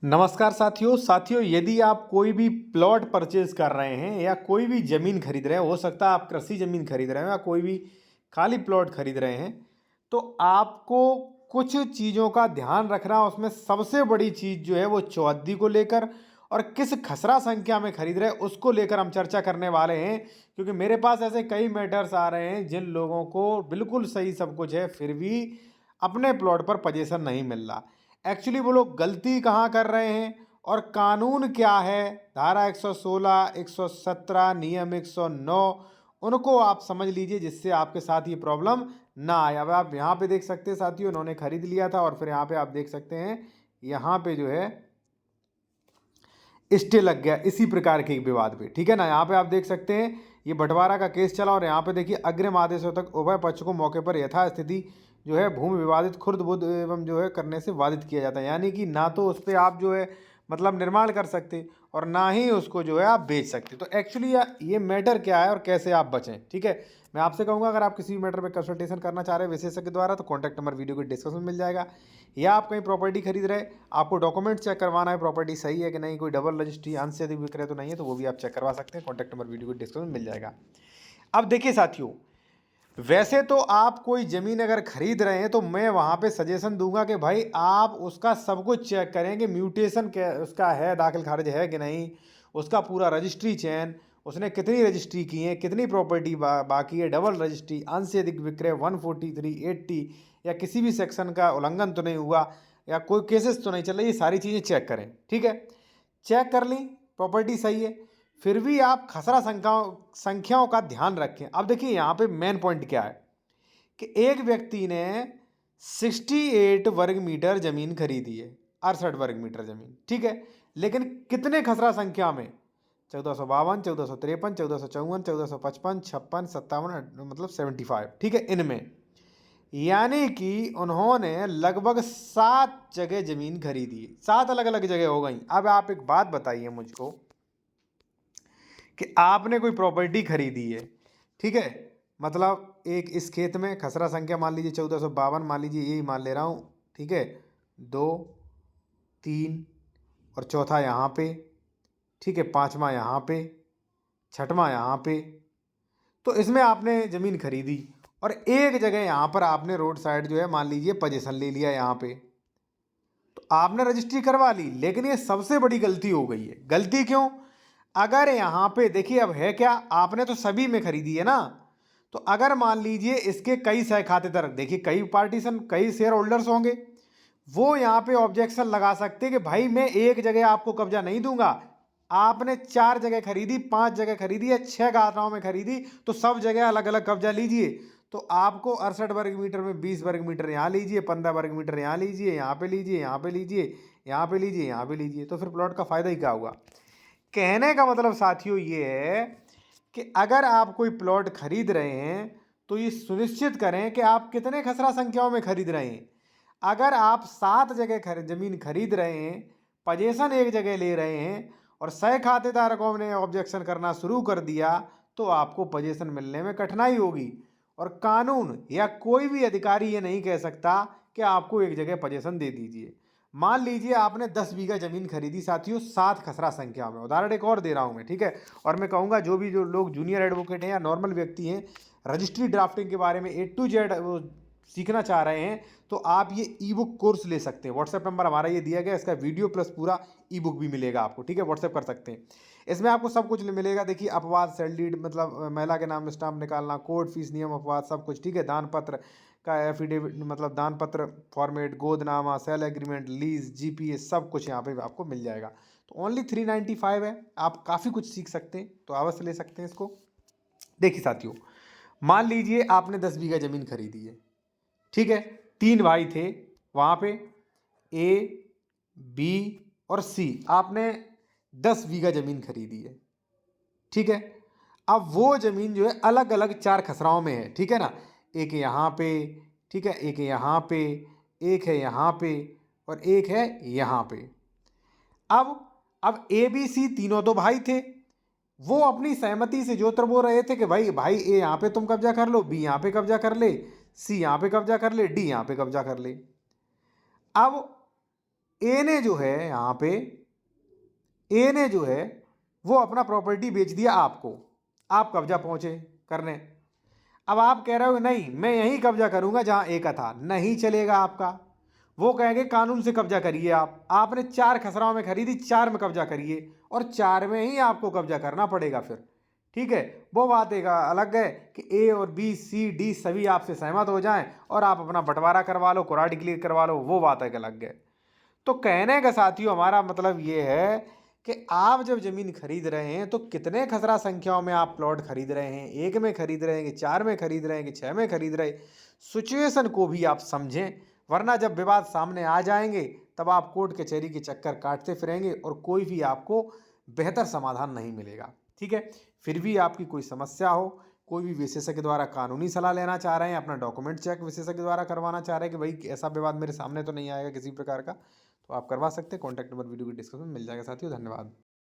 नमस्कार साथियों यदि आप कोई भी प्लॉट परचेज कर रहे हैं या कोई भी ज़मीन खरीद रहे हैं, हो सकता है आप कृषि ज़मीन खरीद रहे हो या कोई भी खाली प्लॉट खरीद रहे हैं, तो आपको कुछ चीज़ों का ध्यान रखना। उसमें सबसे बड़ी चीज़ जो है वो चौहद्दी को लेकर और किस खसरा संख्या में खरीद रहे हैं उसको लेकर हम चर्चा करने वाले हैं। क्योंकि मेरे पास ऐसे कई मैटर्स आ रहे हैं जिन लोगों को बिल्कुल सही सब कुछ है, फिर भी अपने प्लॉट पर पोजीशन नहीं मिल रहा। एक्चुअली वो लोग गलती कहाँ कर रहे हैं और कानून क्या है, धारा 116, 117, नियम 109, उनको आप समझ लीजिए जिससे आपके साथ ये प्रॉब्लम ना आए। अब आप यहाँ पे देख सकते हैं साथियों, उन्होंने खरीद लिया था और फिर यहाँ पे आप देख सकते हैं यहाँ पे जो है स्टे लग गया इसी प्रकार के एक विवाद पे, ठीक है ना। यहाँ पे आप देख सकते हैं ये बंटवारा का केस चला और यहाँ पे देखिए अग्रिम आदेशों तक उभय पक्ष को मौके पर यथास्थिति जो है भूमि विवादित खुर्द बुद्ध एवं जो है करने से वादित किया जाता है। यानी कि ना तो उस पर आप जो है मतलब निर्माण कर सकते और ना ही उसको जो है आप बेच सकते। तो एक्चुअली ये मैटर क्या है और कैसे आप बचें, ठीक है। मैं आपसे कहूँगा अगर आप किसी भी मैटर पे कंसल्टेशन करना चाह रहे हैं विशेषज्ञ द्वारा तो कॉन्टैक्ट नंबर वीडियो के डिस्क्रिप्शन में मिल जाएगा। या आप कहीं प्रॉपर्टी खरीद रहे, आपको डॉक्यूमेंट चेक करवाना है प्रॉपर्टी सही है कि नहीं, कोई डबल रजिस्ट्री अंश से अधिक विक्रय तो नहीं है, तो वो भी आप चेक करवा सकते हैं। कॉन्टैक्ट नंबर वीडियो के डिस्क्रिप्शन में मिल जाएगा। अब देखिए साथियों, वैसे तो आप कोई ज़मीन अगर खरीद रहे हैं तो मैं वहाँ पे सजेशन दूंगा कि भाई आप उसका सब कुछ चेक करें कि म्यूटेशन क्या उसका है, दाखिल खारिज है कि नहीं, उसका पूरा रजिस्ट्री चयन, उसने कितनी रजिस्ट्री की है, कितनी प्रॉपर्टी बाकी है, डबल रजिस्ट्री, अंश से अधिक विक्रय 143, 80 या किसी भी सेक्शन का उल्लंघन तो नहीं हुआ या कोई केसेस तो नहीं चल रही, ये सारी चीज़ें चेक करें, ठीक है। चेक कर ली प्रॉपर्टी सही है, फिर भी आप खसरा संख्याओं का ध्यान रखें। अब देखिए यहाँ पे मेन पॉइंट क्या है कि एक व्यक्ति ने 68 वर्ग मीटर जमीन खरीदी है, 68 वर्ग मीटर जमीन, ठीक है। लेकिन कितने खसरा संख्या में, 1452, 1453, 1454, 1455, 56, 57, मतलब 75, ठीक है, इनमें। यानी कि उन्होंने लगभग 7 जगह जमीन खरीदी है, 7 अलग अलग जगह हो गई। अब आप एक बात बताइए मुझको कि आपने कोई प्रॉपर्टी खरीदी है, ठीक है, मतलब एक इस खेत में खसरा संख्या मान लीजिए 1452, मान लीजिए यही मान ले रहा हूँ, ठीक है, 2, 3 और चौथा यहाँ पे, ठीक है, पाँचवा यहाँ पे, छठवां यहाँ पे। तो इसमें आपने ज़मीन खरीदी और एक जगह यहाँ पर आपने रोड साइड जो है मान लीजिए पोजीशन ले लिया यहाँ पे, तो आपने रजिस्ट्री करवा ली। लेकिन ये सबसे बड़ी गलती हो गई है। गलती क्यों? अगर यहाँ पे देखिए, अब है क्या, आपने तो सभी में खरीदी है ना, तो अगर मान लीजिए इसके कई सह खाते तरफ, देखिए कई पार्टीशन, कई शेयर होल्डर्स होंगे, वो यहाँ पे ऑब्जेक्शन लगा सकते हैं कि भाई मैं एक जगह आपको कब्जा नहीं दूंगा। आपने 4 जगह खरीदी, 5 जगह खरीदी या 6 गांव में खरीदी, तो सब जगह अलग अलग कब्जा लीजिए। तो आपको 68 वर्ग मीटर में 20 वर्ग मीटर यहाँ लीजिए, 15 वर्ग मीटर यहाँ लीजिए, यहाँ पे लीजिए, यहाँ पे लीजिए, यहाँ पे लीजिए, यहाँ पे लीजिए, तो फिर प्लॉट का फायदा ही क्या होगा। कहने का मतलब साथियों ये है कि अगर आप कोई प्लॉट खरीद रहे हैं तो ये सुनिश्चित करें कि आप कितने खसरा संख्याओं में खरीद रहे हैं। अगर आप 7 जगह ज़मीन खरीद रहे हैं, पोजीशन एक जगह ले रहे हैं और सह खातेदारकों ने ऑब्जेक्शन करना शुरू कर दिया, तो आपको पोजीशन मिलने में कठिनाई होगी। और कानून या कोई भी अधिकारी ये नहीं कह सकता कि आपको एक जगह पोजीशन दे दीजिए। मान लीजिए आपने 10 बीघा जमीन खरीदी साथियों, 7 खसरा संख्या में, उदाहरण एक और दे रहा हूं मैं, ठीक है। और मैं कहूंगा जो लोग जूनियर एडवोकेट हैं या नॉर्मल व्यक्ति हैं, रजिस्ट्री ड्राफ्टिंग के बारे में A to Z वो सीखना चाह रहे हैं, तो आप ये ई बुक कोर्स ले सकते हैं। व्हाट्सएप नंबर हमारा ये दिया गया, इसका वीडियो प्लस पूरा ई बुक भी मिलेगा आपको, ठीक है, व्हाट्सएप कर सकते हैं। इसमें आपको सब कुछ मिलेगा। देखिए अपवाद, सेल डीड मतलब महिला के नाम में स्टाम्प निकालना, कोर्ट फीस, नियम, अपवाद, सब कुछ, ठीक है, दान पत्र का एफिडेविट मतलब दान पत्र फॉर्मेट, गोदनामा, सेल एग्रीमेंट, लीज, जीपीएस, सब कुछ यहाँ पे आपको मिल जाएगा। तो ओनली 395 है, आप काफ़ी कुछ सीख सकते हैं, तो अवश्य ले सकते हैं इसको। देखिए साथियों, मान लीजिए आपने 10 बीघा जमीन खरीदी है, ठीक है, 3 भाई थे वहाँ पे, ए, बी और सी, आपने 10 बीघा जमीन खरीदी है, ठीक है। अब वो जमीन जो है अलग अलग 4 खसराओं में है, ठीक है ना, एक यहाँ पे, ठीक है, एक यहाँ पे, एक है यहाँ पे और एक है यहाँ पे। अब ए बी सी तीनों तो भाई थे, वो अपनी सहमति से जो वो रहे थे कि भाई भाई ए यहाँ पे तुम कब्जा कर लो, बी यहाँ पे कब्जा कर ले, सी यहाँ पे कब्जा कर ले, डी यहाँ पे कब्जा कर ले। अब ए ने जो है यहाँ पे, ए ने जो है वो अपना प्रॉपर्टी बेच दिया आपको, आप कब्जा पहुंचे करने। अब आप कह रहे हो नहीं मैं यहीं कब्जा करूंगा जहां ए का था, नहीं चलेगा आपका। वो कहेंगे कानून से कब्जा करिए, आपने 4 खसराओं में खरीदी, 4 में कब्जा करिए, और 4 में ही आपको कब्जा करना पड़ेगा फिर। ठीक है, वो बात एक अलग है कि ए और बी सी डी सभी आपसे सहमत हो जाएं और आप अपना बंटवारा करवा लो, कुरार डिक्लेयर करवा लो, वो बात एक अलग है। तो कहने का साथियों हमारा मतलब ये है कि आप जब जमीन खरीद रहे हैं तो कितने खसरा संख्याओं में आप प्लॉट खरीद रहे हैं, 1 में खरीद रहे हैं कि 4 में खरीद रहे हैं कि 6 में खरीद रहे हैं, सिचुएशन को भी आप समझें, वरना जब विवाद सामने आ जाएंगे तब आप कोर्ट कचहरी के चक्कर काटते फिरेंगे और कोई भी आपको बेहतर समाधान नहीं मिलेगा। ठीक है, फिर भी आपकी कोई समस्या हो, कोई भी विशेषज्ञ द्वारा कानूनी सलाह लेना चाह रहे हैं, अपना डॉक्यूमेंट चेक विशेषज्ञ द्वारा करवाना चाह रहे हैं कि भाई ऐसा विवाद मेरे सामने तो नहीं आएगा किसी प्रकार का, तो आप करवा सकते हैं। कॉन्टैक्ट नंबर वीडियो की डिस्क्रिप्शन में मिल जाएगा साथियों। धन्यवाद।